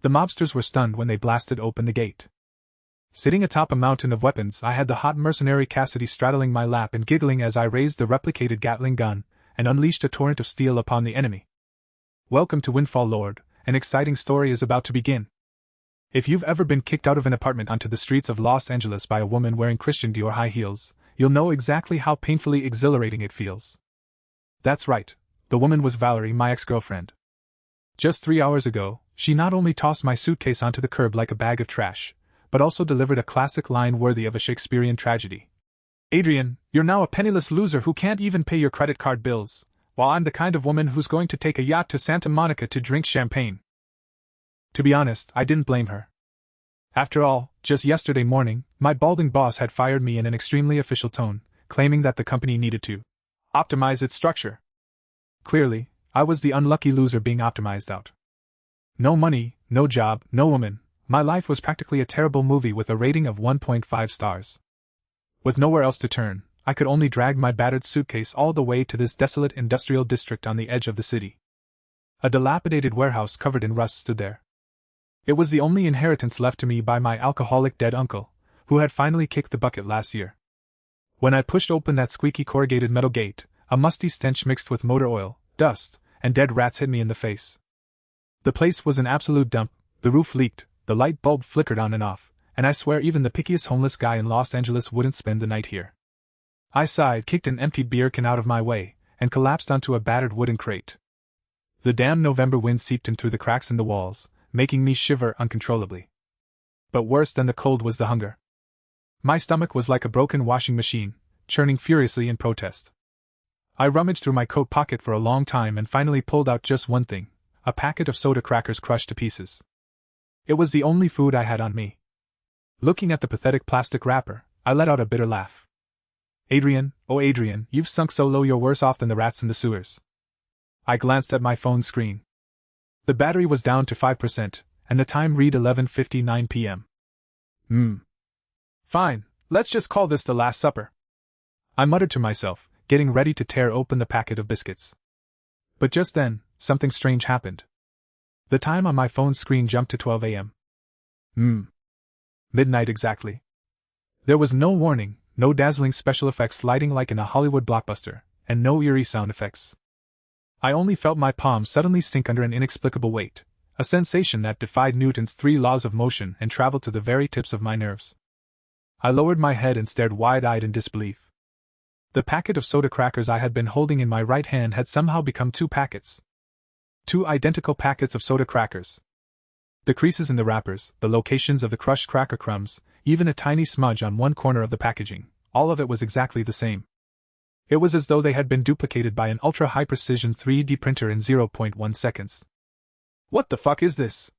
The mobsters were stunned when they blasted open the gate. Sitting atop a mountain of weapons, I had the hot mercenary Cassidy straddling my lap and giggling as I raised the replicated Gatling gun and unleashed a torrent of steel upon the enemy. Welcome to Windfall, Lord. An exciting story is about to begin. If you've ever been kicked out of an apartment onto the streets of Los Angeles by a woman wearing Christian Dior high heels, you'll know exactly how painfully exhilarating it feels. That's right, the woman was Valerie, my ex-girlfriend. Just 3 hours ago, she not only tossed my suitcase onto the curb like a bag of trash, but also delivered a classic line worthy of a Shakespearean tragedy. Adrian, you're now a penniless loser who can't even pay your credit card bills, while I'm the kind of woman who's going to take a yacht to Santa Monica to drink champagne. To be honest, I didn't blame her. After all, just yesterday morning, my balding boss had fired me in an extremely official tone, claiming that the company needed to optimize its structure. Clearly, I was the unlucky loser being optimized out. No money, no job, no woman. My life was practically a terrible movie with a rating of 1.5 stars. With nowhere else to turn, I could only drag my battered suitcase all the way to this desolate industrial district on the edge of the city. A dilapidated warehouse covered in rust stood there. It was the only inheritance left to me by my alcoholic dead uncle, who had finally kicked the bucket last year. When I pushed open that squeaky corrugated metal gate, a musty stench mixed with motor oil, dust, and dead rats hit me in the face. The place was an absolute dump. The roof leaked, the light bulb flickered on and off, and I swear even the pickiest homeless guy in Los Angeles wouldn't spend the night here. I sighed, kicked an empty beer can out of my way, and collapsed onto a battered wooden crate. The damn November wind seeped in through the cracks in the walls, making me shiver uncontrollably. But worse than the cold was the hunger. My stomach was like a broken washing machine, churning furiously in protest. I rummaged through my coat pocket for a long time and finally pulled out just one thing, a packet of soda crackers crushed to pieces. It was the only food I had on me. Looking at the pathetic plastic wrapper, I let out a bitter laugh. Adrian, oh Adrian, you've sunk so low you're worse off than the rats in the sewers. I glanced at my phone screen. The battery was down to 5%, and the time read 11:59 p.m. Fine, let's just call this the Last Supper. I muttered to myself, getting ready to tear open the packet of biscuits. But just then, something strange happened. The time on my phone screen jumped to 12 a.m. Midnight exactly. There was no warning, no dazzling special effects lighting like in a Hollywood blockbuster, and no eerie sound effects. I only felt my palms suddenly sink under an inexplicable weight, a sensation that defied Newton's 3 laws of motion and traveled to the very tips of my nerves. I lowered my head and stared wide-eyed in disbelief. The packet of soda crackers I had been holding in my right hand had somehow become 2 packets. 2 identical packets of soda crackers. The creases in the wrappers, the locations of the crushed cracker crumbs, even a tiny smudge on one corner of the packaging, all of it was exactly the same. It was as though they had been duplicated by an ultra-high-precision 3D printer in 0.1 seconds. What the fuck is this?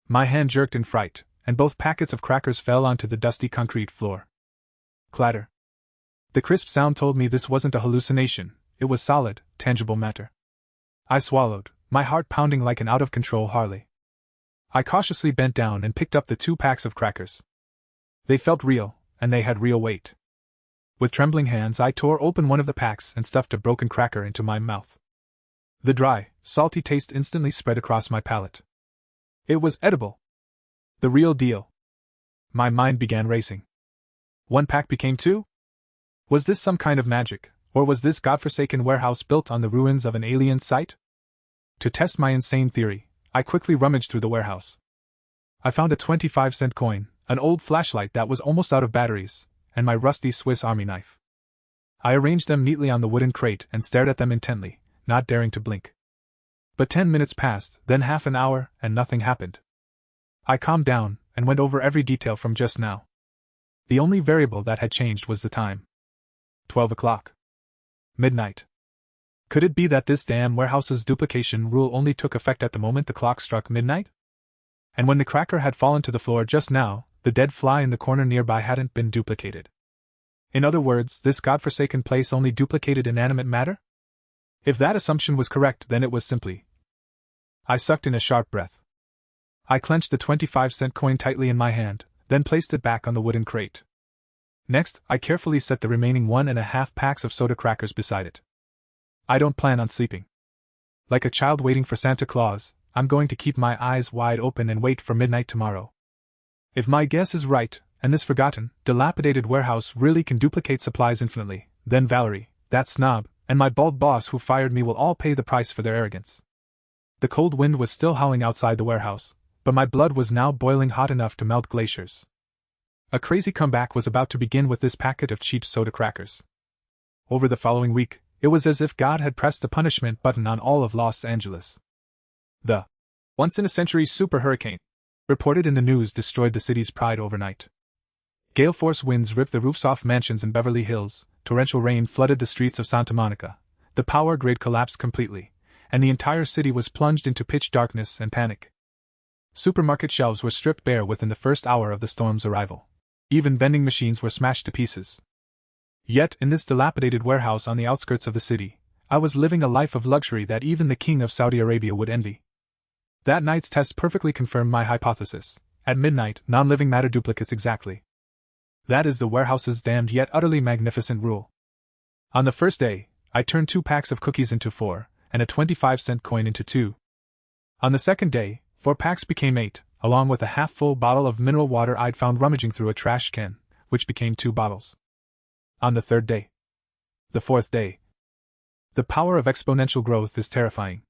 My hand jerked in fright, and both packets of crackers fell onto the dusty concrete floor. Clatter. The crisp sound told me this wasn't a hallucination, it was solid, tangible matter. I swallowed, my heart pounding like an out-of-control Harley. I cautiously bent down and picked up the 2 packs of crackers. They felt real, and they had real weight. With trembling hands I tore open one of the packs and stuffed a broken cracker into my mouth. The dry, salty taste instantly spread across my palate. It was edible. The real deal. My mind began racing. 1 pack became 2? Was this some kind of magic, or was this godforsaken warehouse built on the ruins of an alien site? To test my insane theory, I quickly rummaged through the warehouse. I found a 25-cent coin, an old flashlight that was almost out of batteries, and my rusty Swiss Army knife. I arranged them neatly on the wooden crate and stared at them intently, not daring to blink. But 10 minutes passed, then half an hour, and nothing happened. I calmed down and went over every detail from just now. The only variable that had changed was the time. 12 o'clock. Midnight. Could it be that this damn warehouse's duplication rule only took effect at the moment the clock struck midnight? And when the cracker had fallen to the floor just now, the dead fly in the corner nearby hadn't been duplicated. In other words, this godforsaken place only duplicated inanimate matter? If that assumption was correct, then it was simply. I sucked in a sharp breath. I clenched the 25-cent coin tightly in my hand, then placed it back on the wooden crate. Next, I carefully set the remaining 1.5 packs of soda crackers beside it. I don't plan on sleeping. Like a child waiting for Santa Claus, I'm going to keep my eyes wide open and wait for midnight tomorrow. If my guess is right, and this forgotten, dilapidated warehouse really can duplicate supplies infinitely, then Valerie, that snob, and my bald boss who fired me will all pay the price for their arrogance. The cold wind was still howling outside the warehouse, but my blood was now boiling hot enough to melt glaciers. A crazy comeback was about to begin with this packet of cheap soda crackers. Over the following week, it was as if God had pressed the punishment button on all of Los Angeles. The once-in-a-century super hurricane, reported in the news, destroyed the city's pride overnight. Gale-force winds ripped the roofs off mansions in Beverly Hills, torrential rain flooded the streets of Santa Monica, the power grid collapsed completely, and the entire city was plunged into pitch darkness and panic. Supermarket shelves were stripped bare within the first hour of the storm's arrival. Even vending machines were smashed to pieces. Yet, in this dilapidated warehouse on the outskirts of the city, I was living a life of luxury that even the king of Saudi Arabia would envy. That night's test perfectly confirmed my hypothesis. At midnight, non-living matter duplicates exactly. That is the warehouse's damned yet utterly magnificent rule. On the first day, I turned 2 packs of cookies into 4, and a 25-cent coin into 2. On the second day, 4 packs became 8, along with a half-full bottle of mineral water I'd found rummaging through a trash can, which became 2 bottles. On the third day. The fourth day. The power of exponential growth is terrifying.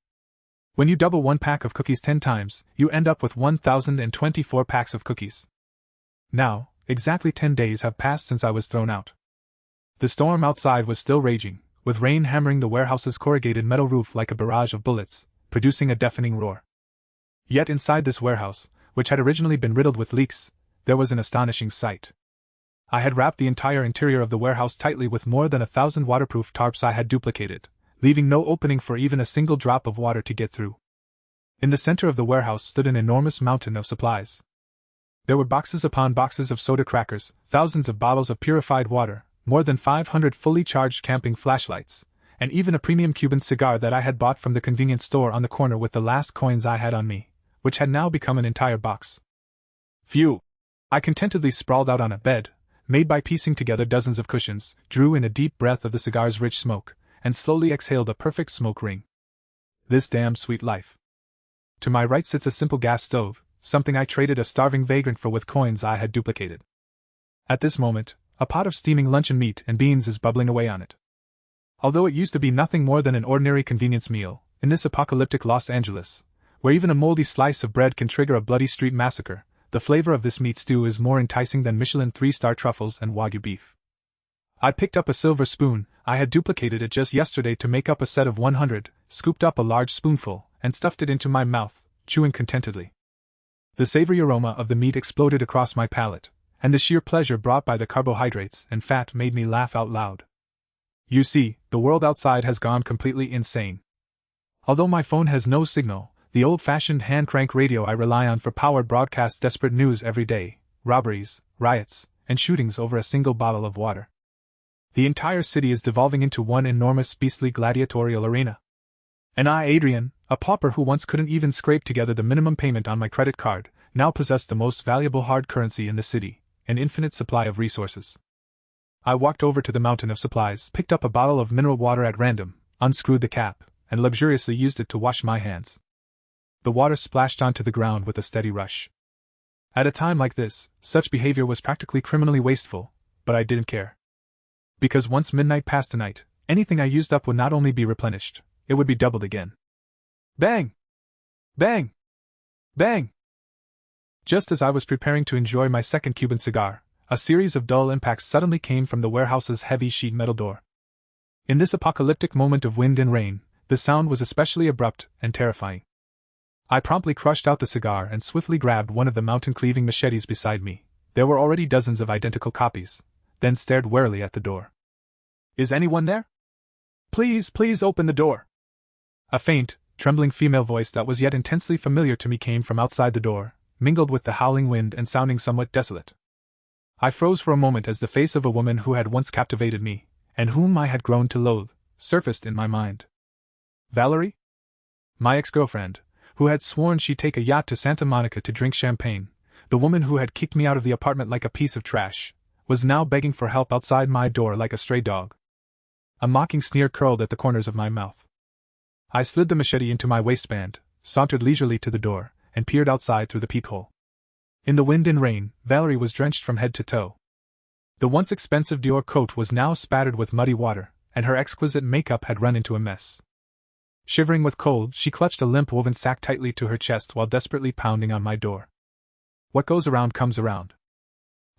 When you double 1 pack of cookies 10 times, you end up with 1,024 packs of cookies. Now, exactly 10 days have passed since I was thrown out. The storm outside was still raging, with rain hammering the warehouse's corrugated metal roof like a barrage of bullets, producing a deafening roar. Yet inside this warehouse, which had originally been riddled with leaks, there was an astonishing sight. I had wrapped the entire interior of the warehouse tightly with more than 1,000 waterproof tarps I had duplicated, leaving no opening for even a single drop of water to get through. In the center of the warehouse stood an enormous mountain of supplies. There were boxes upon boxes of soda crackers, thousands of bottles of purified water, more than 500 fully charged camping flashlights, and even a premium Cuban cigar that I had bought from the convenience store on the corner with the last coins I had on me, which had now become an entire box. Phew! I contentedly sprawled out on a bed, made by piecing together dozens of cushions, drew in a deep breath of the cigar's rich smoke, and slowly exhaled a perfect smoke ring. This damn sweet life. To my right sits a simple gas stove, something I traded a starving vagrant for with coins I had duplicated. At this moment, a pot of steaming luncheon meat and beans is bubbling away on it. Although it used to be nothing more than an ordinary convenience meal, in this apocalyptic Los Angeles, where even a moldy slice of bread can trigger a bloody street massacre, the flavor of this meat stew is more enticing than Michelin 3-star truffles and Wagyu beef. I picked up a silver spoon, I had duplicated it just yesterday to make up a set of 100, scooped up a large spoonful, and stuffed it into my mouth, chewing contentedly. The savory aroma of the meat exploded across my palate, and the sheer pleasure brought by the carbohydrates and fat made me laugh out loud. You see, the world outside has gone completely insane. Although my phone has no signal, the old-fashioned hand-crank radio I rely on for power broadcasts desperate news every day, robberies, riots, and shootings over a single bottle of water. The entire city is devolving into one enormous beastly gladiatorial arena. And I, Adrian, a pauper who once couldn't even scrape together the minimum payment on my credit card, now possessed the most valuable hard currency in the city, an infinite supply of resources. I walked over to the mountain of supplies, picked up a bottle of mineral water at random, unscrewed the cap, and luxuriously used it to wash my hands. The water splashed onto the ground with a steady rush. At a time like this, such behavior was practically criminally wasteful, but I didn't care. Because once midnight passed tonight, anything I used up would not only be replenished, it would be doubled again. Bang! Bang! Bang! Just as I was preparing to enjoy my second Cuban cigar, a series of dull impacts suddenly came from the warehouse's heavy sheet metal door. In this apocalyptic moment of wind and rain, the sound was especially abrupt and terrifying. I promptly crushed out the cigar and swiftly grabbed one of the mountain-cleaving machetes beside me. There were already dozens of identical copies, then stared warily at the door. Is anyone there? Please open the door. A faint, trembling female voice that was yet intensely familiar to me came from outside the door, mingled with the howling wind and sounding somewhat desolate. I froze for a moment as the face of a woman who had once captivated me, and whom I had grown to loathe, surfaced in my mind. Valerie? My ex-girlfriend, who had sworn she'd take a yacht to Santa Monica to drink champagne, the woman who had kicked me out of the apartment like a piece of trash, was now begging for help outside my door like a stray dog. A mocking sneer curled at the corners of my mouth. I slid the machete into my waistband, sauntered leisurely to the door, and peered outside through the peephole. In the wind and rain, Valerie was drenched from head to toe. The once expensive Dior coat was now spattered with muddy water, and her exquisite makeup had run into a mess. Shivering with cold, she clutched a limp woven sack tightly to her chest while desperately pounding on my door. What goes around comes around.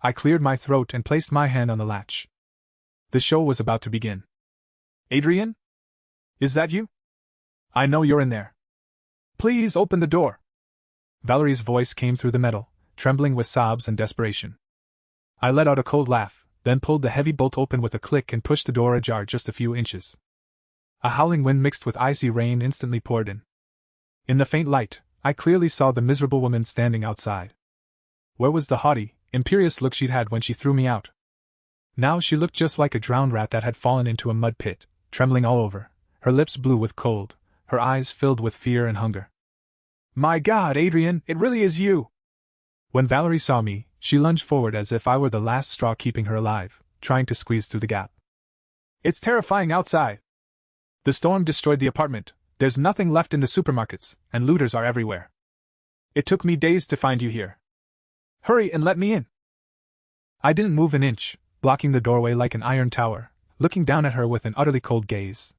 I cleared my throat and placed my hand on the latch. The show was about to begin. Adrian? Is that you? I know you're in there. Please open the door. Valerie's voice came through the metal, trembling with sobs and desperation. I let out a cold laugh, then pulled the heavy bolt open with a click and pushed the door ajar just a few inches. A howling wind mixed with icy rain instantly poured in. In the faint light, I clearly saw the miserable woman standing outside. Where was the haughty, imperious look she'd had when she threw me out? Now she looked just like a drowned rat that had fallen into a mud pit, trembling all over, her lips blue with cold, her eyes filled with fear and hunger. My God, Adrian, it really is you! When Valerie saw me, she lunged forward as if I were the last straw keeping her alive, trying to squeeze through the gap. It's terrifying outside. The storm destroyed the apartment, there's nothing left in the supermarkets, and looters are everywhere. It took me days to find you here. Hurry and let me in. I didn't move an inch, blocking the doorway like an iron tower, looking down at her with an utterly cold gaze.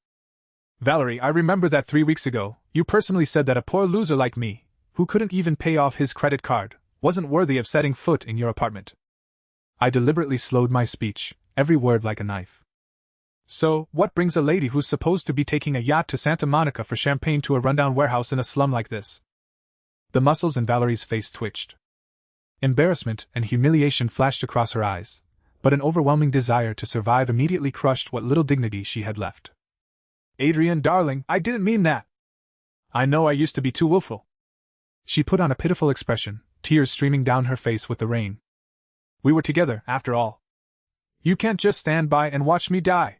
Valerie, I remember that 3 weeks ago, you personally said that a poor loser like me, who couldn't even pay off his credit card, wasn't worthy of setting foot in your apartment. I deliberately slowed my speech, every word like a knife. So, what brings a lady who's supposed to be taking a yacht to Santa Monica for champagne to a rundown warehouse in a slum like this? The muscles in Valerie's face twitched. Embarrassment and humiliation flashed across her eyes, but an overwhelming desire to survive immediately crushed what little dignity she had left. Adrian, darling, I didn't mean that. I know I used to be too willful. She put on a pitiful expression, tears streaming down her face with the rain. We were together, after all. You can't just stand by and watch me die.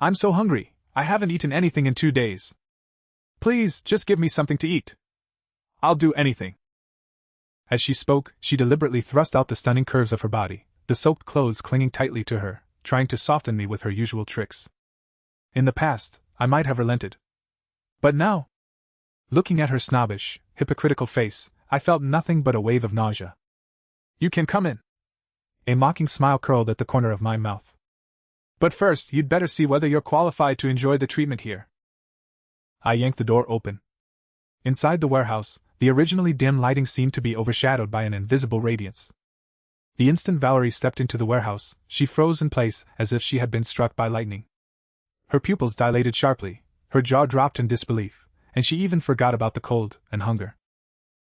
I'm so hungry, I haven't eaten anything in 2 days. Please, just give me something to eat. I'll do anything. As she spoke, she deliberately thrust out the stunning curves of her body, the soaked clothes clinging tightly to her, trying to soften me with her usual tricks. In the past, I might have relented. But now, looking at her snobbish, hypocritical face, I felt nothing but a wave of nausea. You can come in. A mocking smile curled at the corner of my mouth. But first, you'd better see whether you're qualified to enjoy the treatment here. I yanked the door open. Inside the warehouse, the originally dim lighting seemed to be overshadowed by an invisible radiance. The instant Valerie stepped into the warehouse, she froze in place as if she had been struck by lightning. Her pupils dilated sharply, her jaw dropped in disbelief, and she even forgot about the cold and hunger.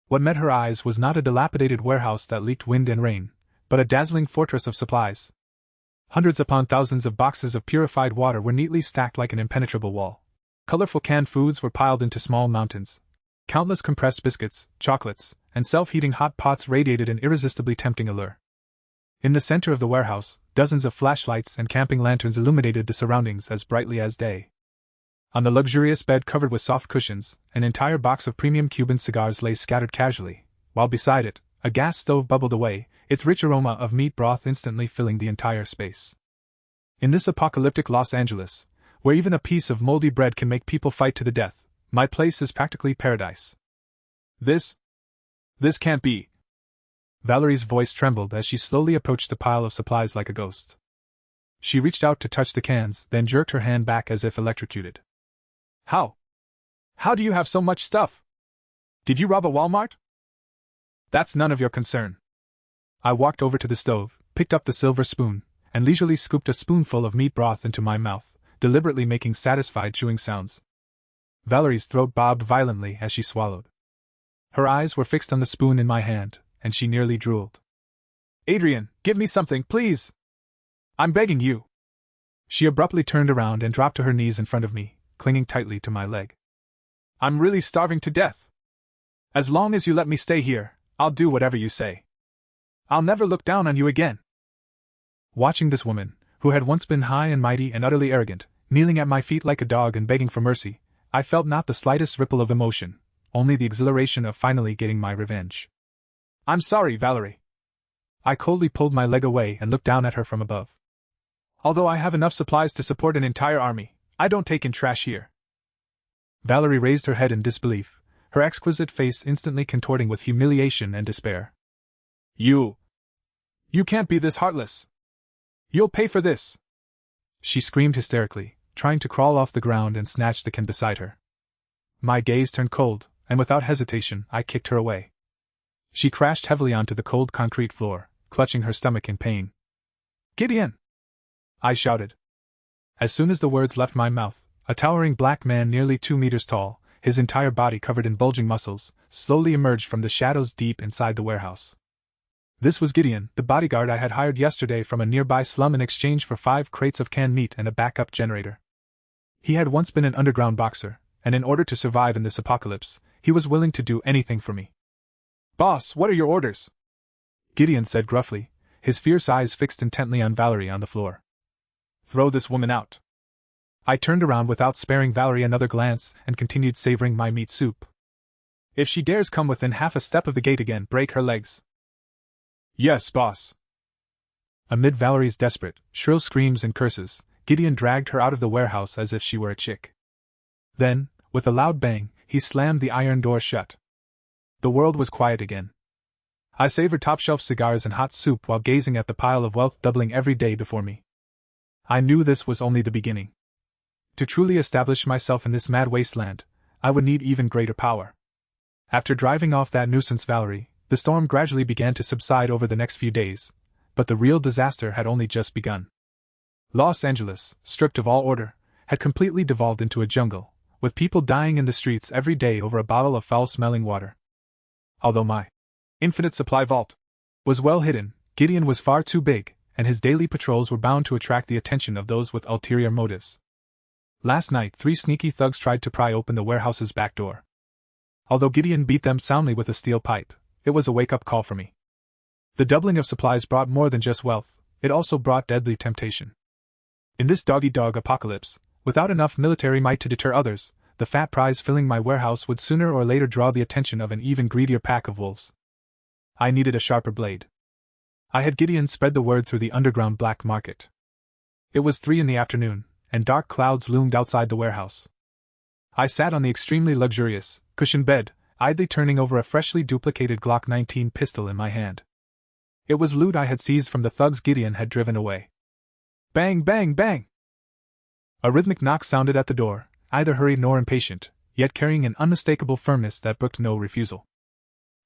What met her eyes was not a dilapidated warehouse that leaked wind and rain, but a dazzling fortress of supplies. Hundreds upon thousands of boxes of purified water were neatly stacked like an impenetrable wall. Colorful canned foods were piled into small mountains. Countless compressed biscuits, chocolates, and self-heating hot pots radiated an irresistibly tempting allure. In the center of the warehouse, dozens of flashlights and camping lanterns illuminated the surroundings as brightly as day. On the luxurious bed covered with soft cushions, an entire box of premium Cuban cigars lay scattered casually, while beside it, a gas stove bubbled away, its rich aroma of meat broth instantly filling the entire space. In this apocalyptic Los Angeles, where even a piece of moldy bread can make people fight to the death, my place is practically paradise. This can't be. Valerie's voice trembled as she slowly approached the pile of supplies like a ghost. She reached out to touch the cans, then jerked her hand back as if electrocuted. How do you have so much stuff? Did you rob a Walmart? That's none of your concern. I walked over to the stove, picked up the silver spoon, and leisurely scooped a spoonful of meat broth into my mouth, deliberately making satisfied chewing sounds. Valerie's throat bobbed violently as she swallowed. Her eyes were fixed on the spoon in my hand, and she nearly drooled. Adrian, give me something, please! I'm begging you! She abruptly turned around and dropped to her knees in front of me, clinging tightly to my leg. I'm really starving to death. As long as you let me stay here, I'll do whatever you say. I'll never look down on you again. Watching this woman, who had once been high and mighty and utterly arrogant, kneeling at my feet like a dog and begging for mercy, I felt not the slightest ripple of emotion, only the exhilaration of finally getting my revenge. I'm sorry, Valerie. I coldly pulled my leg away and looked down at her from above. Although I have enough supplies to support an entire army, I don't take in trash here. Valerie raised her head in disbelief, her exquisite face instantly contorting with humiliation and despair. You can't be this heartless! You'll pay for this! She screamed hysterically, trying to crawl off the ground and snatch the can beside her. My gaze turned cold, and without hesitation, I kicked her away. She crashed heavily onto the cold concrete floor, clutching her stomach in pain. Gideon! I shouted. As soon as the words left my mouth, a towering black man nearly 2 meters tall, his entire body covered in bulging muscles, slowly emerged from the shadows deep inside the warehouse. This was Gideon, the bodyguard I had hired yesterday from a nearby slum in exchange for 5 crates of canned meat and a backup generator. He had once been an underground boxer, and in order to survive in this apocalypse, he was willing to do anything for me. Boss, what are your orders? Gideon said gruffly, his fierce eyes fixed intently on Valerie on the floor. Throw this woman out. I turned around without sparing Valerie another glance and continued savoring my meat soup. If she dares come within half a step of the gate again, break her legs. Yes, boss. Amid Valerie's desperate, shrill screams and curses, Gideon dragged her out of the warehouse as if she were a chick. Then, with a loud bang, he slammed the iron door shut. The world was quiet again. I savored top-shelf cigars and hot soup while gazing at the pile of wealth doubling every day before me. I knew this was only the beginning. To truly establish myself in this mad wasteland, I would need even greater power. After driving off that nuisance Valerie, the storm gradually began to subside over the next few days, but the real disaster had only just begun. Los Angeles, stripped of all order, had completely devolved into a jungle, with people dying in the streets every day over a bottle of foul-smelling water. Although my infinite supply vault was well hidden, Gideon was far too big, and his daily patrols were bound to attract the attention of those with ulterior motives. Last night 3 sneaky thugs tried to pry open the warehouse's back door. Although Gideon beat them soundly with a steel pipe, it was a wake-up call for me. The doubling of supplies brought more than just wealth, it also brought deadly temptation. In this dog-eat-dog apocalypse, without enough military might to deter others, the fat prize filling my warehouse would sooner or later draw the attention of an even greedier pack of wolves. I needed a sharper blade. I had Gideon spread the word through the underground black market. It was 3 in the afternoon, and dark clouds loomed outside the warehouse. I sat on the extremely luxurious, cushioned bed, idly turning over a freshly duplicated Glock 19 pistol in my hand. It was loot I had seized from the thugs Gideon had driven away. Bang, bang, bang! A rhythmic knock sounded at the door, either hurried nor impatient, yet carrying an unmistakable firmness that brooked no refusal.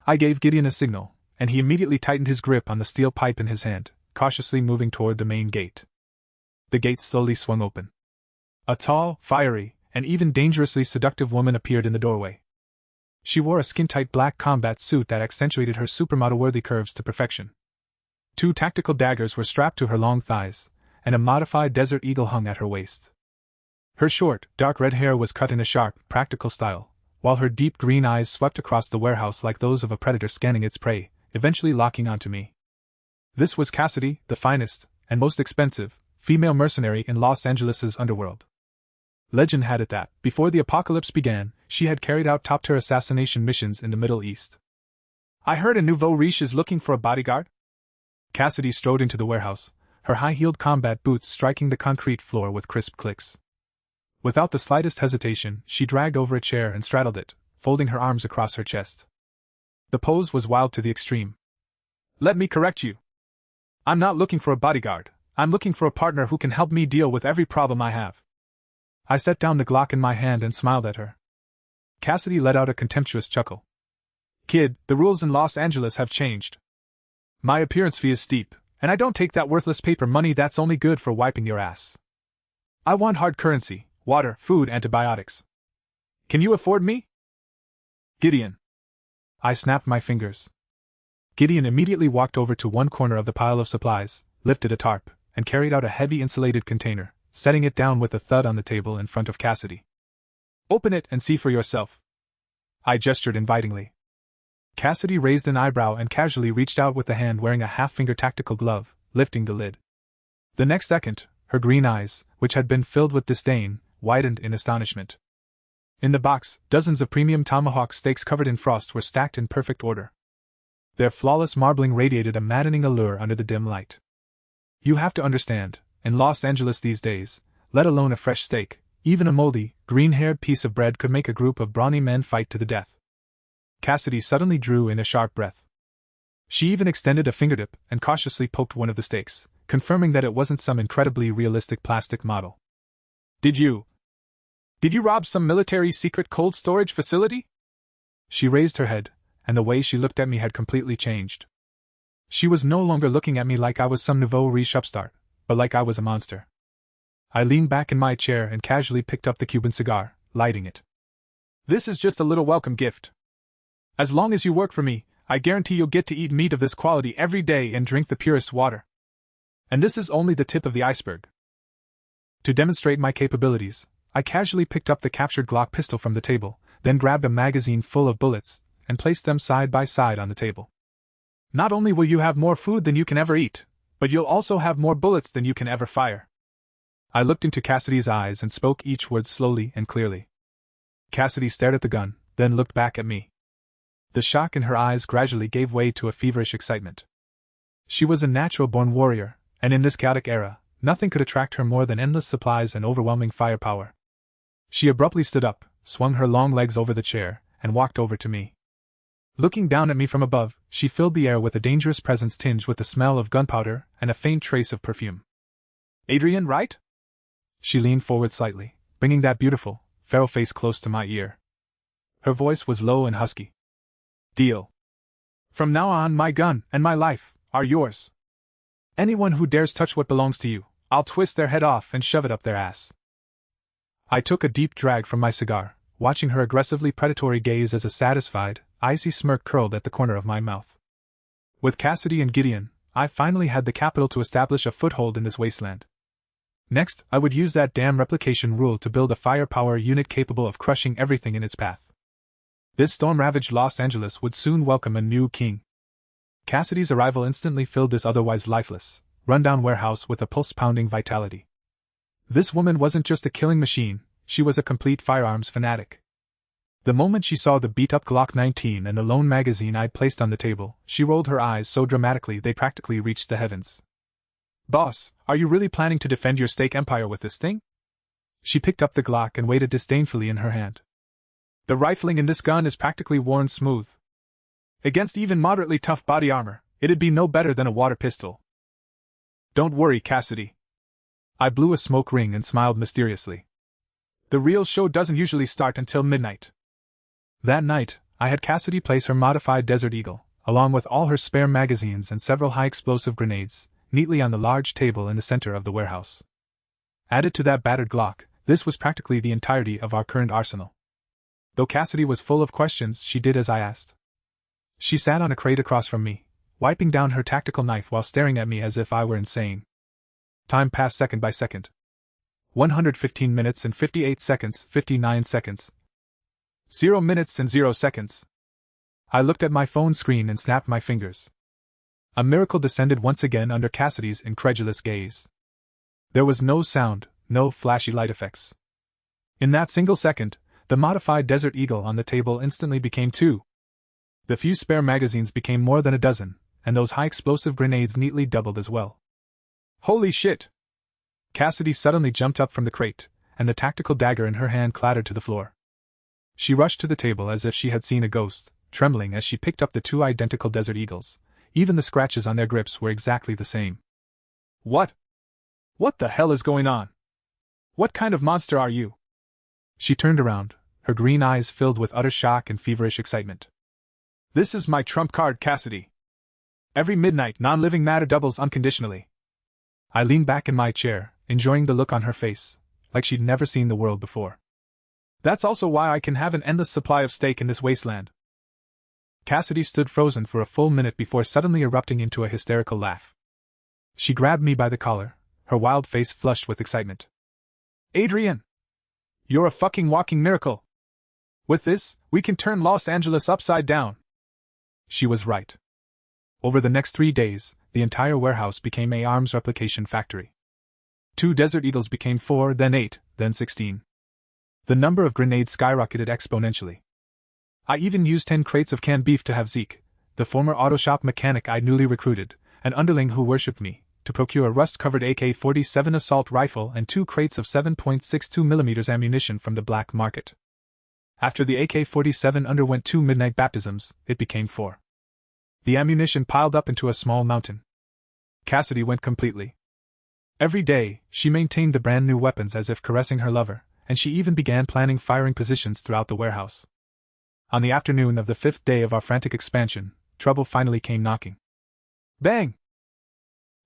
I gave Gideon a signal, and he immediately tightened his grip on the steel pipe in his hand, cautiously moving toward the main gate. The gate slowly swung open. A tall, fiery, and even dangerously seductive woman appeared in the doorway. She wore a skin-tight black combat suit that accentuated her supermodel-worthy curves to perfection. 2 tactical daggers were strapped to her long thighs, and a modified Desert Eagle hung at her waist. Her short, dark red hair was cut in a sharp, practical style, while her deep green eyes swept across the warehouse like those of a predator scanning its prey, eventually locking onto me. This was Cassidy, the finest, and most expensive, female mercenary in Los Angeles' underworld. Legend had it that, before the apocalypse began, she had carried out top-tier assassination missions in the Middle East. I heard a nouveau riche is looking for a bodyguard? Cassidy strode into the warehouse, her high-heeled combat boots striking the concrete floor with crisp clicks. Without the slightest hesitation, she dragged over a chair and straddled it, folding her arms across her chest. The pose was wild to the extreme. Let me correct you. I'm not looking for a bodyguard, I'm looking for a partner who can help me deal with every problem I have. I set down the Glock in my hand and smiled at her. Cassidy let out a contemptuous chuckle. Kid, the rules in Los Angeles have changed. My appearance fee is steep, and I don't take that worthless paper money that's only good for wiping your ass. I want hard currency, water, food, antibiotics. Can you afford me? Gideon. I snapped my fingers. Gideon immediately walked over to one corner of the pile of supplies, lifted a tarp, and carried out a heavy insulated container, setting it down with a thud on the table in front of Cassidy. Open it and see for yourself. I gestured invitingly. Cassidy raised an eyebrow and casually reached out with the hand wearing a half-finger tactical glove, lifting the lid. The next second, her green eyes, which had been filled with disdain, widened in astonishment. In the box, dozens of premium tomahawk steaks covered in frost were stacked in perfect order. Their flawless marbling radiated a maddening allure under the dim light. You have to understand, in Los Angeles these days, let alone a fresh steak, even a moldy, green-haired piece of bread could make a group of brawny men fight to the death. Cassidy suddenly drew in a sharp breath. She even extended a fingertip and cautiously poked one of the steaks, confirming that it wasn't some incredibly realistic plastic model. Did you rob some military secret cold storage facility? She raised her head, and the way she looked at me had completely changed. She was no longer looking at me like I was some nouveau riche upstart, but like I was a monster. I leaned back in my chair and casually picked up the Cuban cigar, lighting it. This is just a little welcome gift. As long as you work for me, I guarantee you'll get to eat meat of this quality every day and drink the purest water. And this is only the tip of the iceberg. To demonstrate my capabilities, I casually picked up the captured Glock pistol from the table, then grabbed a magazine full of bullets, and placed them side by side on the table. Not only will you have more food than you can ever eat, but you'll also have more bullets than you can ever fire. I looked into Cassidy's eyes and spoke each word slowly and clearly. Cassidy stared at the gun, then looked back at me. The shock in her eyes gradually gave way to a feverish excitement. She was a natural-born warrior, and in this chaotic era, nothing could attract her more than endless supplies and overwhelming firepower. She abruptly stood up, swung her long legs over the chair, and walked over to me. Looking down at me from above, she filled the air with a dangerous presence tinged with the smell of gunpowder and a faint trace of perfume. Adrian, right? She leaned forward slightly, bringing that beautiful, feral face close to my ear. Her voice was low and husky. Deal. From now on, my gun and my life are yours. Anyone who dares touch what belongs to you, I'll twist their head off and shove it up their ass. I took a deep drag from my cigar, watching her aggressively predatory gaze as a satisfied, icy smirk curled at the corner of my mouth. With Cassidy and Gideon, I finally had the capital to establish a foothold in this wasteland. Next, I would use that damn replication rule to build a firepower unit capable of crushing everything in its path. This storm-ravaged Los Angeles would soon welcome a new king. Cassidy's arrival instantly filled this otherwise lifeless, run-down warehouse with a pulse-pounding vitality. This woman wasn't just a killing machine, she was a complete firearms fanatic. The moment she saw the beat-up Glock 19 and the lone magazine I'd placed on the table, she rolled her eyes so dramatically they practically reached the heavens. Boss, are you really planning to defend your steak empire with this thing? She picked up the Glock and weighed it disdainfully in her hand. The rifling in this gun is practically worn smooth. Against even moderately tough body armor, it'd be no better than a water pistol. Don't worry, Cassidy. I blew a smoke ring and smiled mysteriously. The real show doesn't usually start until midnight. That night, I had Cassidy place her modified Desert Eagle, along with all her spare magazines and several high-explosive grenades, neatly on the large table in the center of the warehouse. Added to that battered Glock, this was practically the entirety of our current arsenal. Though Cassidy was full of questions, she did as I asked. She sat on a crate across from me, wiping down her tactical knife while staring at me as if I were insane. Time passed second by second. 115 minutes and 58 seconds, 59 seconds. 0 minutes and 0 seconds. I looked at my phone screen and snapped my fingers. A miracle descended once again under Cassidy's incredulous gaze. There was no sound, no flashy light effects. In that single second, the modified Desert Eagle on the table instantly became 2. The few spare magazines became more than a dozen, and those high-explosive grenades neatly doubled as well. Holy shit! Cassidy suddenly jumped up from the crate, and the tactical dagger in her hand clattered to the floor. She rushed to the table as if she had seen a ghost, trembling as she picked up the 2 identical Desert Eagles. Even the scratches on their grips were exactly the same. What? What the hell is going on? What kind of monster are you? She turned around, her green eyes filled with utter shock and feverish excitement. This is my trump card, Cassidy. Every midnight, non-living matter doubles unconditionally. I leaned back in my chair, enjoying the look on her face, like she'd never seen the world before. That's also why I can have an endless supply of steak in this wasteland. Cassidy stood frozen for a full minute before suddenly erupting into a hysterical laugh. She grabbed me by the collar, her wild face flushed with excitement. Adrian! You're a fucking walking miracle! With this, we can turn Los Angeles upside down. She was right. Over the next 3 days, the entire warehouse became a arms replication factory. 2 Desert Eagles became 4, then 8, then 16. The number of grenades skyrocketed exponentially. I even used 10 crates of canned beef to have Zeke, the former auto shop mechanic I'd newly recruited, an underling who worshipped me, to procure a rust-covered AK-47 assault rifle and 2 crates of 7.62mm ammunition from the black market. After the AK-47 underwent 2 midnight baptisms, it became 4. The ammunition piled up into a small mountain. Cassidy went completely. Every day, she maintained the brand new weapons as if caressing her lover, and she even began planning firing positions throughout the warehouse. On the afternoon of the 5th day of our frantic expansion, trouble finally came knocking. Bang!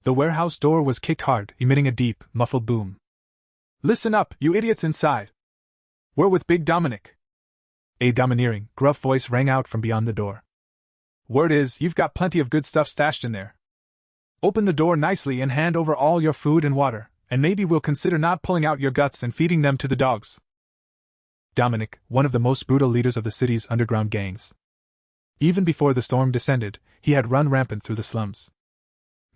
The warehouse door was kicked hard, emitting a deep, muffled boom. "Listen up, you idiots inside! We're with Big Dominic!" A domineering, gruff voice rang out from beyond the door. "Word is, you've got plenty of good stuff stashed in there. Open the door nicely and hand over all your food and water, and maybe we'll consider not pulling out your guts and feeding them to the dogs." Dominic, one of the most brutal leaders of the city's underground gangs. Even before the storm descended, he had run rampant through the slums.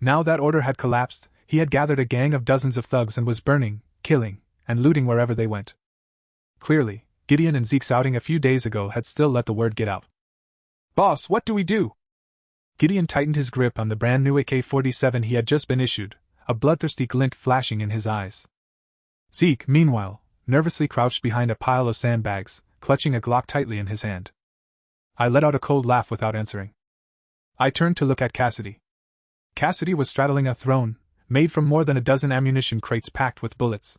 Now that order had collapsed, he had gathered a gang of dozens of thugs and was burning, killing, and looting wherever they went. Clearly, Gideon and Zeke's outing a few days ago had still let the word get out. "Boss, what do we do?" Gideon tightened his grip on the brand new AK-47 he had just been issued, a bloodthirsty glint flashing in his eyes. Zeke, meanwhile, nervously crouched behind a pile of sandbags, clutching a Glock tightly in his hand. I let out a cold laugh without answering. I turned to look at Cassidy. Cassidy was straddling a throne, made from more than a dozen ammunition crates packed with bullets.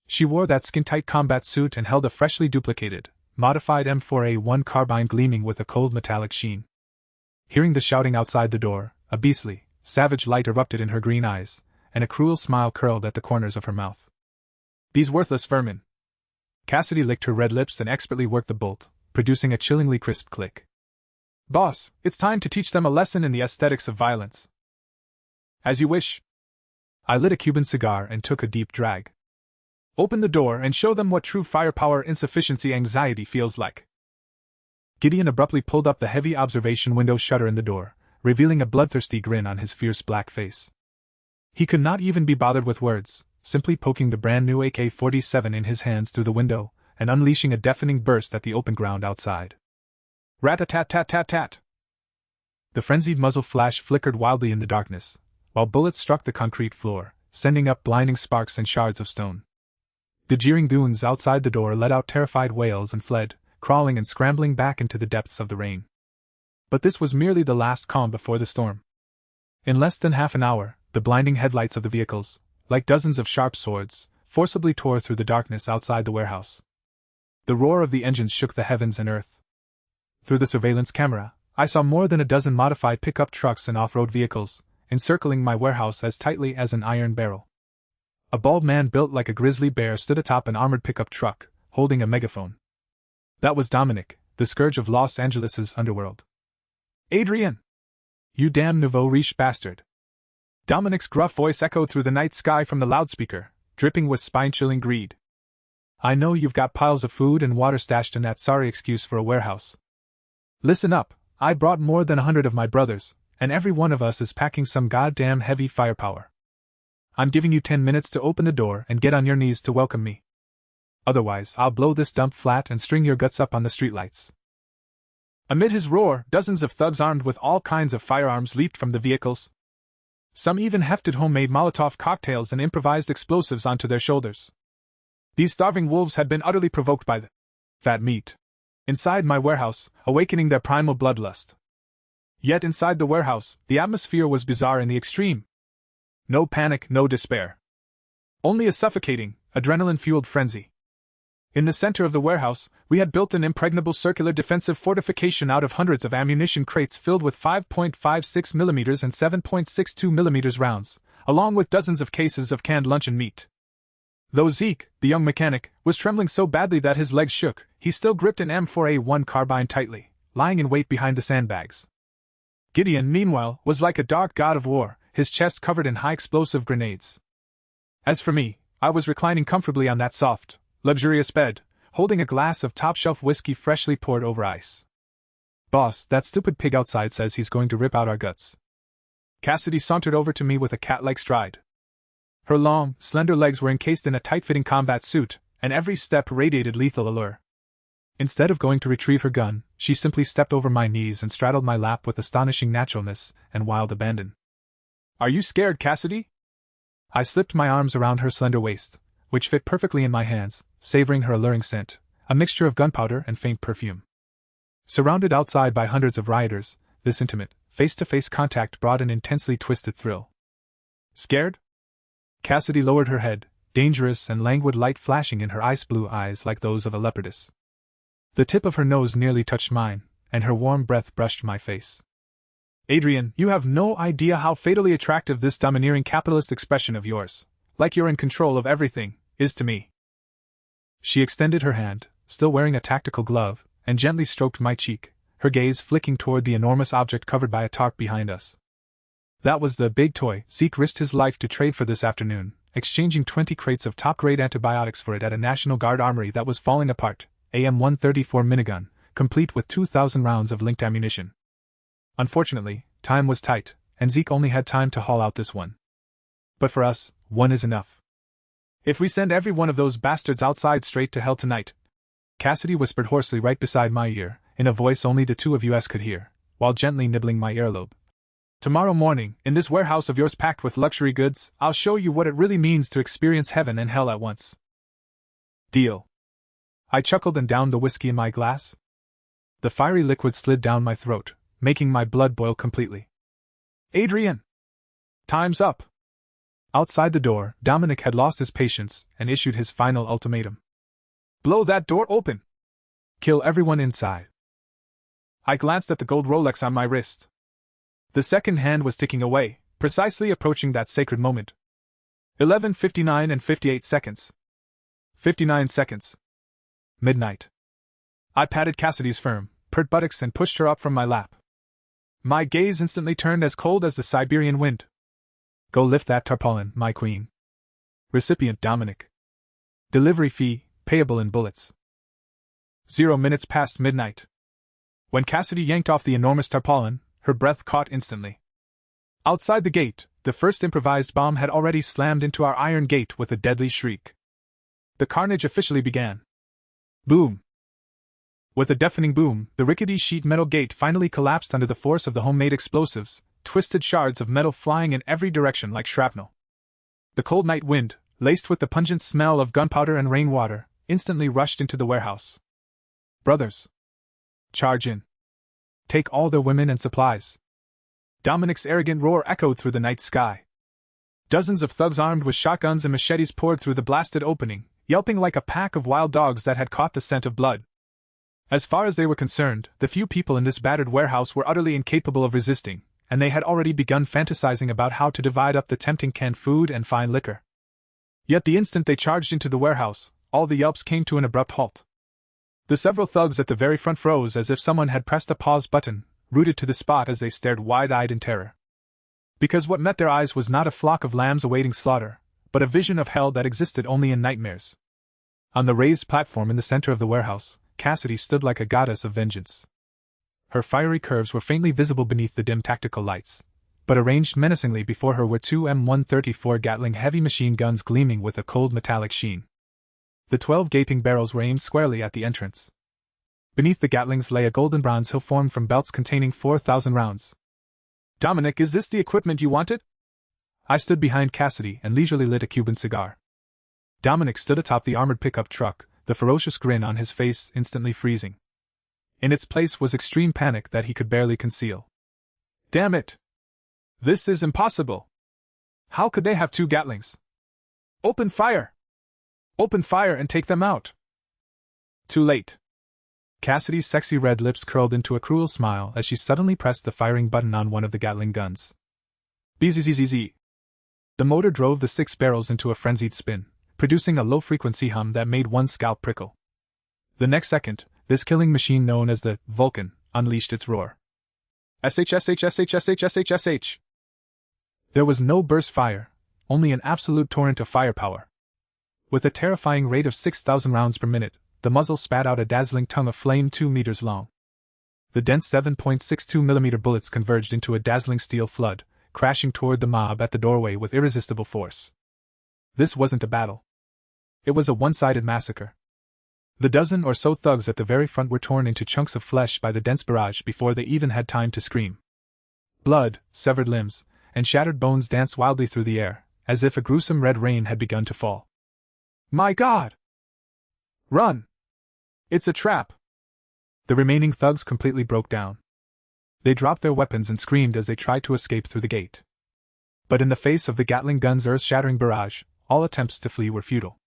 She wore that skin-tight combat suit and held a freshly duplicated, modified M4A1 carbine gleaming with a cold metallic sheen. Hearing the shouting outside the door, a beastly, savage light erupted in her green eyes, and a cruel smile curled at the corners of her mouth. "These worthless vermin!" Cassidy licked her red lips and expertly worked the bolt, producing a chillingly crisp click. "Boss, it's time to teach them a lesson in the aesthetics of violence." "As you wish." I lit a Cuban cigar and took a deep drag. "Open the door and show them what true firepower insufficiency anxiety feels like." Gideon abruptly pulled up the heavy observation window shutter in the door, revealing a bloodthirsty grin on his fierce black face. He could not even be bothered with words, simply poking the brand new AK-47 in his hands through the window, and unleashing a deafening burst at the open ground outside. Rat-a-tat-tat-tat-tat! The frenzied muzzle flash flickered wildly in the darkness, while bullets struck the concrete floor, sending up blinding sparks and shards of stone. The jeering goons outside the door let out terrified wails and fled, crawling and scrambling back into the depths of the rain. But this was merely the last calm before the storm. In less than half an hour, the blinding headlights of the vehicles, like dozens of sharp swords, forcibly tore through the darkness outside the warehouse. The roar of the engines shook the heavens and earth. Through the surveillance camera, I saw more than a dozen modified pickup trucks and off-road vehicles, encircling my warehouse as tightly as an iron barrel. A bald man built like a grizzly bear stood atop an armored pickup truck, holding a megaphone. That was Dominic, the scourge of Los Angeles's underworld. "Adrian! You damn nouveau riche bastard!" Dominic's gruff voice echoed through the night sky from the loudspeaker, dripping with spine-chilling greed. "I know you've got piles of food and water stashed in that sorry excuse for a warehouse. Listen up, I brought more than 100 of my brothers, and every one of us is packing some goddamn heavy firepower. I'm giving you 10 minutes to open the door and get on your knees to welcome me. Otherwise, I'll blow this dump flat and string your guts up on the streetlights." Amid his roar, dozens of thugs armed with all kinds of firearms leaped from the vehicles. Some even hefted homemade Molotov cocktails and improvised explosives onto their shoulders. These starving wolves had been utterly provoked by the fat meat inside my warehouse, awakening their primal bloodlust. Yet inside the warehouse, the atmosphere was bizarre in the extreme. No panic, no despair. Only a suffocating, adrenaline-fueled frenzy. In the center of the warehouse, we had built an impregnable circular defensive fortification out of hundreds of ammunition crates filled with 5.56mm and 7.62mm rounds, along with dozens of cases of canned luncheon meat. Though Zeke, the young mechanic, was trembling so badly that his legs shook, he still gripped an M4A1 carbine tightly, lying in wait behind the sandbags. Gideon, meanwhile, was like a dark god of war, his chest covered in high-explosive grenades. As for me, I was reclining comfortably on that soft, luxurious bed, holding a glass of top-shelf whiskey freshly poured over ice. "Boss, that stupid pig outside says he's going to rip out our guts." Cassidy sauntered over to me with a cat-like stride. Her long, slender legs were encased in a tight-fitting combat suit, and every step radiated lethal allure. Instead of going to retrieve her gun, she simply stepped over my knees and straddled my lap with astonishing naturalness and wild abandon. "Are you scared, Cassidy?" I slipped my arms around her slender waist, which fit perfectly in my hands, savoring her alluring scent. a mixture of gunpowder and faint perfume. Surrounded outside by hundreds of rioters, this intimate, face-to-face contact brought an intensely twisted thrill. Scared? Cassidy lowered her head, dangerous and languid light flashing in her ice-blue eyes like those of a leopardess. The tip of her nose nearly touched mine, and her warm breath brushed my face. Adrian, you have no idea how fatally attractive this domineering capitalist expression of yours, like you're in control of everything, is to me. She extended her hand, still wearing a tactical glove, and gently stroked my cheek, her gaze flicking toward the enormous object covered by a tarp behind us. That was the big toy Zeke risked his life to trade for this afternoon, exchanging 20 crates of top-grade antibiotics for it at a National Guard armory that was falling apart, AM-134 minigun, complete with 2,000 rounds of linked ammunition. Unfortunately, time was tight, and Zeke only had time to haul out this one. But for us, one is enough. If we send every one of those bastards outside straight to hell tonight, Cassidy whispered hoarsely right beside my ear, in a voice only the two of us could hear, while gently nibbling my earlobe. Tomorrow morning, in this warehouse of yours packed with luxury goods, I'll show you what it really means to experience heaven and hell at once. Deal. I chuckled and downed the whiskey in my glass. The fiery liquid slid down my throat, making my blood boil completely. Adrian! Time's up! Outside the door, Dominic had lost his patience and issued his final ultimatum. Blow that door open! Kill everyone inside. I glanced at the gold Rolex on my wrist. The second hand was ticking away, precisely approaching that sacred moment. 11:59 and 58 seconds. 59 seconds. Midnight. I patted Cassidy's firm, pert buttocks and pushed her up from my lap. My gaze instantly turned as cold as the Siberian wind. Go lift that tarpaulin, my queen. Recipient Dominic. Delivery fee, payable in bullets. 0 minutes past midnight. When Cassidy yanked off the enormous tarpaulin, her breath caught instantly. Outside the gate, the first improvised bomb had already slammed into our iron gate with a deadly shriek. The carnage officially began. Boom! With a deafening boom, the rickety sheet metal gate finally collapsed under the force of the homemade explosives, twisted shards of metal flying in every direction like shrapnel. The cold night wind, laced with the pungent smell of gunpowder and rainwater, instantly rushed into the warehouse. Brothers! Charge in! Take all their women and supplies! Dominic's arrogant roar echoed through the night sky. Dozens of thugs armed with shotguns and machetes poured through the blasted opening, yelping like a pack of wild dogs that had caught the scent of blood. As far as they were concerned, the few people in this battered warehouse were utterly incapable of resisting, and they had already begun fantasizing about how to divide up the tempting canned food and fine liquor. Yet the instant they charged into the warehouse, all the yelps came to an abrupt halt. The several thugs at the very front froze as if someone had pressed a pause button, rooted to the spot as they stared wide-eyed in terror. Because what met their eyes was not a flock of lambs awaiting slaughter, but a vision of hell that existed only in nightmares. On the raised platform in the center of the warehouse, Cassidy stood like a goddess of vengeance. Her fiery curves were faintly visible beneath the dim tactical lights, but arranged menacingly before her were two M134 Gatling heavy machine guns gleaming with a cold metallic sheen. The 12 gaping barrels were aimed squarely at the entrance. Beneath the Gatlings lay a golden bronze hill formed from belts containing 4,000 rounds. Dominic, is this the equipment you wanted? I stood behind Cassidy and leisurely lit a Cuban cigar. Dominic stood atop the armored pickup truck, the ferocious grin on his face instantly freezing. In its place was extreme panic that he could barely conceal. Damn it! This is impossible! How could they have 2 Gatlings? Open fire! Open fire and take them out! Too late. Cassidy's sexy red lips curled into a cruel smile as she suddenly pressed the firing button on one of the Gatling guns. Bzzz. The motor drove the 6 barrels into a frenzied spin, producing a low-frequency hum that made one's scalp prickle. The next second, this killing machine known as the Vulcan unleashed its roar. SHSHSHSHSHSH. There was no burst fire, only an absolute torrent of firepower. With a terrifying rate of 6,000 rounds per minute, the muzzle spat out a dazzling tongue of flame 2 meters long. The dense 7.62mm bullets converged into a dazzling steel flood, crashing toward the mob at the doorway with irresistible force. This wasn't a battle. It was a one-sided massacre. The dozen or so thugs at the very front were torn into chunks of flesh by the dense barrage before they even had time to scream. Blood, severed limbs, and shattered bones danced wildly through the air, as if a gruesome red rain had begun to fall. My God! Run! It's a trap! The remaining thugs completely broke down. They dropped their weapons and screamed as they tried to escape through the gate. But in the face of the Gatling gun's earth-shattering barrage, all attempts to flee were futile.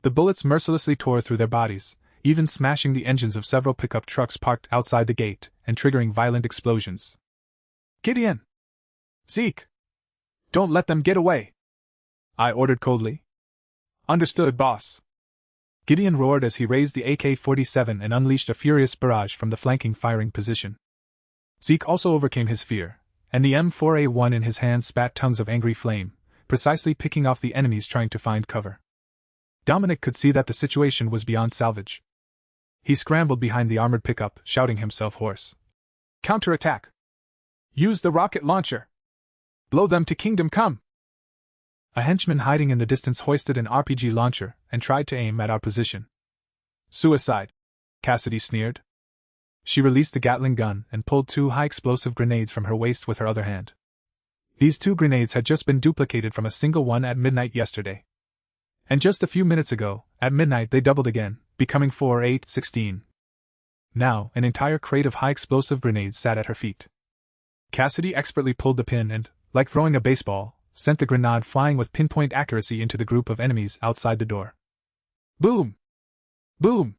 The bullets mercilessly tore through their bodies, even smashing the engines of several pickup trucks parked outside the gate and triggering violent explosions. Gideon! Zeke! Don't let them get away! I ordered coldly. Understood, boss. Gideon roared as he raised the AK-47 and unleashed a furious barrage from the flanking firing position. Zeke also overcame his fear, and the M4A1 in his hand spat tongues of angry flame, precisely picking off the enemies trying to find cover. Dominic could see that the situation was beyond salvage. He scrambled behind the armored pickup, shouting himself hoarse. Counterattack! Use the rocket launcher! Blow them to Kingdom Come! A henchman hiding in the distance hoisted an RPG launcher and tried to aim at our position. Suicide, Cassidy sneered. She released the Gatling gun and pulled 2 high-explosive grenades from her waist with her other hand. These 2 grenades had just been duplicated from a single one at midnight yesterday. And just a few minutes ago, at midnight they doubled again, becoming 4, 8, 16. Now, an entire crate of high-explosive grenades sat at her feet. Cassidy expertly pulled the pin and, like throwing a baseball, sent the grenade flying with pinpoint accuracy into the group of enemies outside the door. Boom! Boom!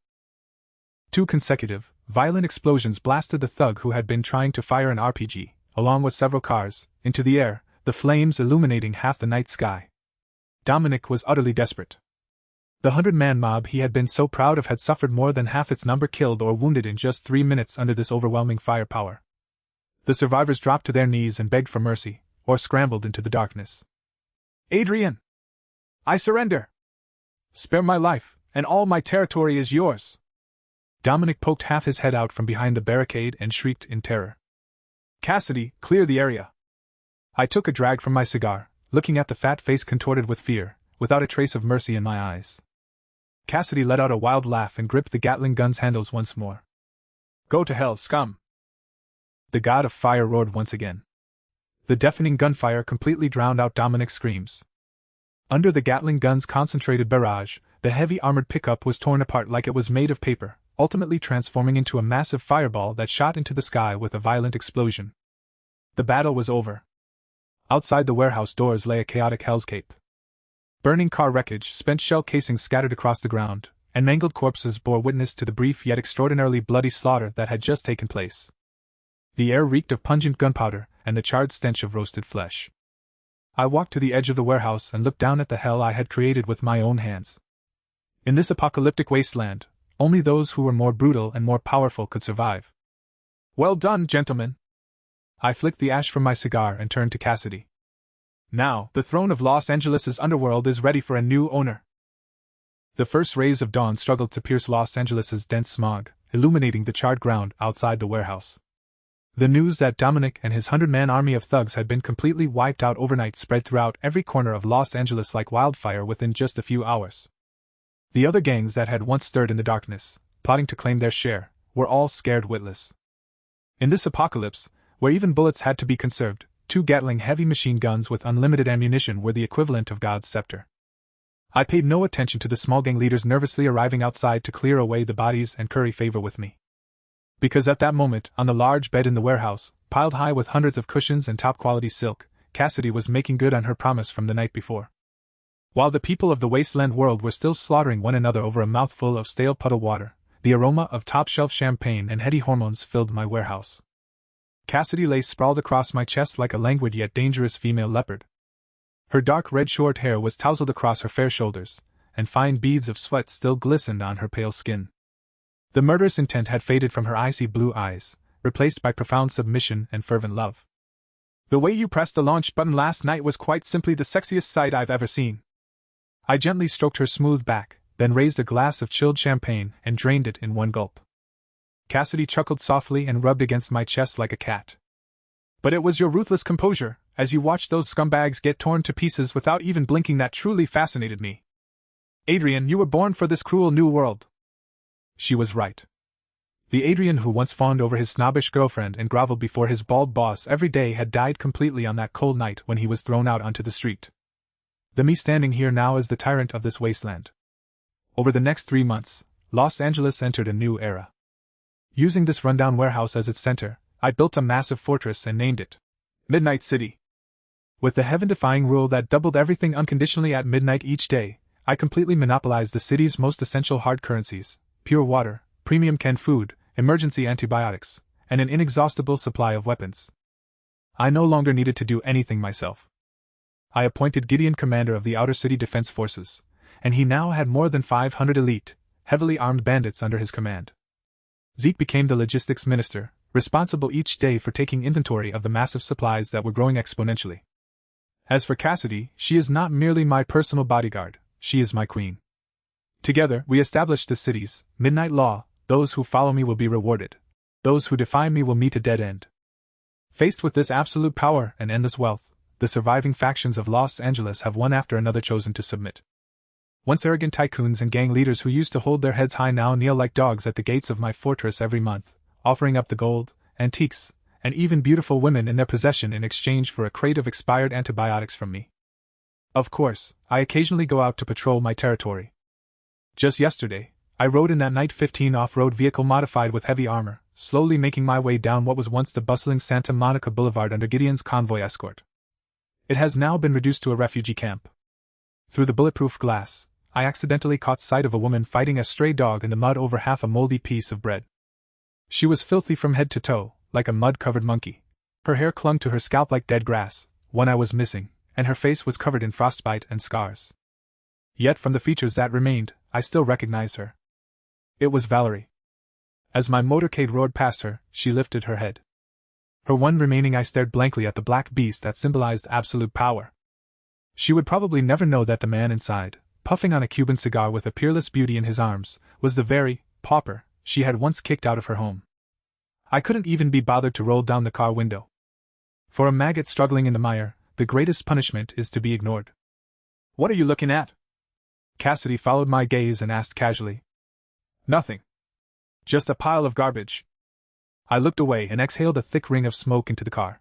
2 consecutive, violent explosions blasted the thug who had been trying to fire an RPG, along with several cars, into the air, the flames illuminating half the night sky. Dominic was utterly desperate. The 100-man mob he had been so proud of had suffered more than half its number killed or wounded in just 3 minutes under this overwhelming firepower. The survivors dropped to their knees and begged for mercy, or scrambled into the darkness. Adrian! I surrender! Spare my life, and all my territory is yours! Dominic poked half his head out from behind the barricade and shrieked in terror. Cassidy, clear the area! I took a drag from my cigar, looking at the fat face contorted with fear, without a trace of mercy in my eyes. Cassidy let out a wild laugh and gripped the Gatling gun's handles once more. Go to hell, scum! The god of fire roared once again. The deafening gunfire completely drowned out Dominic's screams. Under the Gatling gun's concentrated barrage, the heavy armored pickup was torn apart like it was made of paper, ultimately transforming into a massive fireball that shot into the sky with a violent explosion. The battle was over. Outside the warehouse doors lay a chaotic hellscape. Burning car wreckage, spent shell casings scattered across the ground, and mangled corpses bore witness to the brief yet extraordinarily bloody slaughter that had just taken place. The air reeked of pungent gunpowder and the charred stench of roasted flesh. I walked to the edge of the warehouse and looked down at the hell I had created with my own hands. In this apocalyptic wasteland, only those who were more brutal and more powerful could survive. Well done, gentlemen! I flicked the ash from my cigar and turned to Cassidy. Now, the throne of Los Angeles' underworld is ready for a new owner. The first rays of dawn struggled to pierce Los Angeles' dense smog, illuminating the charred ground outside the warehouse. The news that Dominic and his 100-man army of thugs had been completely wiped out overnight spread throughout every corner of Los Angeles like wildfire within just a few hours. The other gangs that had once stirred in the darkness, plotting to claim their share, were all scared witless. In this apocalypse, where even bullets had to be conserved, 2 Gatling heavy machine guns with unlimited ammunition were the equivalent of God's scepter. I paid no attention to the small gang leaders nervously arriving outside to clear away the bodies and curry favor with me. Because at that moment, on the large bed in the warehouse, piled high with hundreds of cushions and top-quality silk, Cassidy was making good on her promise from the night before. While the people of the wasteland world were still slaughtering one another over a mouthful of stale puddle water, the aroma of top-shelf champagne and heady hormones filled my warehouse. Cassidy lay sprawled across my chest like a languid yet dangerous female leopard. Her dark red short hair was tousled across her fair shoulders, and fine beads of sweat still glistened on her pale skin. The murderous intent had faded from her icy blue eyes, replaced by profound submission and fervent love. The way you pressed the launch button last night was quite simply the sexiest sight I've ever seen. I gently stroked her smooth back, then raised a glass of chilled champagne and drained it in one gulp. Cassidy chuckled softly and rubbed against my chest like a cat. But it was your ruthless composure, as you watched those scumbags get torn to pieces without even blinking, that truly fascinated me. Adrian, you were born for this cruel new world. She was right. The Adrian who once fawned over his snobbish girlfriend and groveled before his bald boss every day had died completely on that cold night when he was thrown out onto the street. The me standing here now is the tyrant of this wasteland. Over the next 3 months, Los Angeles entered a new era. Using this rundown warehouse as its center, I built a massive fortress and named it Midnight City. With the heaven-defying rule that doubled everything unconditionally at midnight each day, I completely monopolized the city's most essential hard currencies: pure water, premium canned food, emergency antibiotics, and an inexhaustible supply of weapons. I no longer needed to do anything myself. I appointed Gideon commander of the Outer City Defense Forces, and he now had more than 500 elite, heavily armed bandits under his command. Zeke became the logistics minister, responsible each day for taking inventory of the massive supplies that were growing exponentially. As for Cassidy, she is not merely my personal bodyguard, she is my queen. Together, we established the city's midnight law: those who follow me will be rewarded. Those who defy me will meet a dead end. Faced with this absolute power and endless wealth, the surviving factions of Los Angeles have one after another chosen to submit. Once arrogant tycoons and gang leaders who used to hold their heads high now kneel like dogs at the gates of my fortress every month, offering up the gold, antiques, and even beautiful women in their possession in exchange for a crate of expired antibiotics from me. Of course, I occasionally go out to patrol my territory. Just yesterday, I rode in that Night 15 off-road vehicle modified with heavy armor, slowly making my way down what was once the bustling Santa Monica Boulevard under Gideon's convoy escort. It has now been reduced to a refugee camp. Through the bulletproof glass, I accidentally caught sight of a woman fighting a stray dog in the mud over half a moldy piece of bread. She was filthy from head to toe, like a mud-covered monkey. Her hair clung to her scalp like dead grass, one eye was missing, and her face was covered in frostbite and scars. Yet from the features that remained, I still recognized her. It was Valerie. As my motorcade roared past her, she lifted her head. Her one remaining eye stared blankly at the black beast that symbolized absolute power. She would probably never know that the man inside, puffing on a Cuban cigar with a peerless beauty in his arms, was the very pauper she had once kicked out of her home. I couldn't even be bothered to roll down the car window. For a maggot struggling in the mire, the greatest punishment is to be ignored. "What are you looking at?" Cassidy followed my gaze and asked casually. "Nothing. Just a pile of garbage." I looked away and exhaled a thick ring of smoke into the car.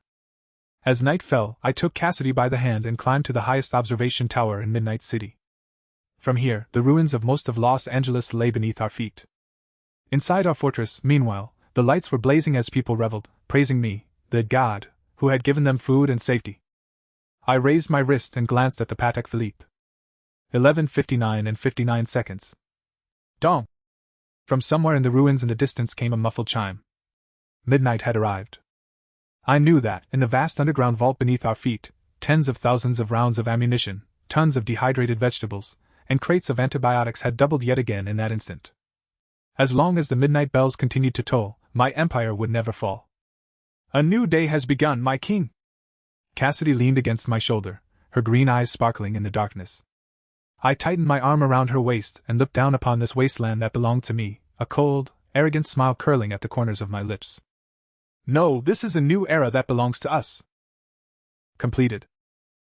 As night fell, I took Cassidy by the hand and climbed to the highest observation tower in Midnight City. From here, the ruins of most of Los Angeles lay beneath our feet. Inside our fortress, meanwhile, the lights were blazing as people reveled, praising me, the god, who had given them food and safety. I raised my wrist and glanced at the Patek Philippe. 11:59 and 59 seconds. Dong! From somewhere in the ruins in the distance came a muffled chime. Midnight had arrived. I knew that, in the vast underground vault beneath our feet, tens of thousands of rounds of ammunition, tons of dehydrated vegetables, and crates of antibiotics had doubled yet again in that instant. As long as the midnight bells continued to toll, my empire would never fall. "A new day has begun, my king!" Cassidy leaned against my shoulder, her green eyes sparkling in the darkness. I tightened my arm around her waist and looked down upon this wasteland that belonged to me, a cold, arrogant smile curling at the corners of my lips. "No, this is a new era that belongs to us." Completed.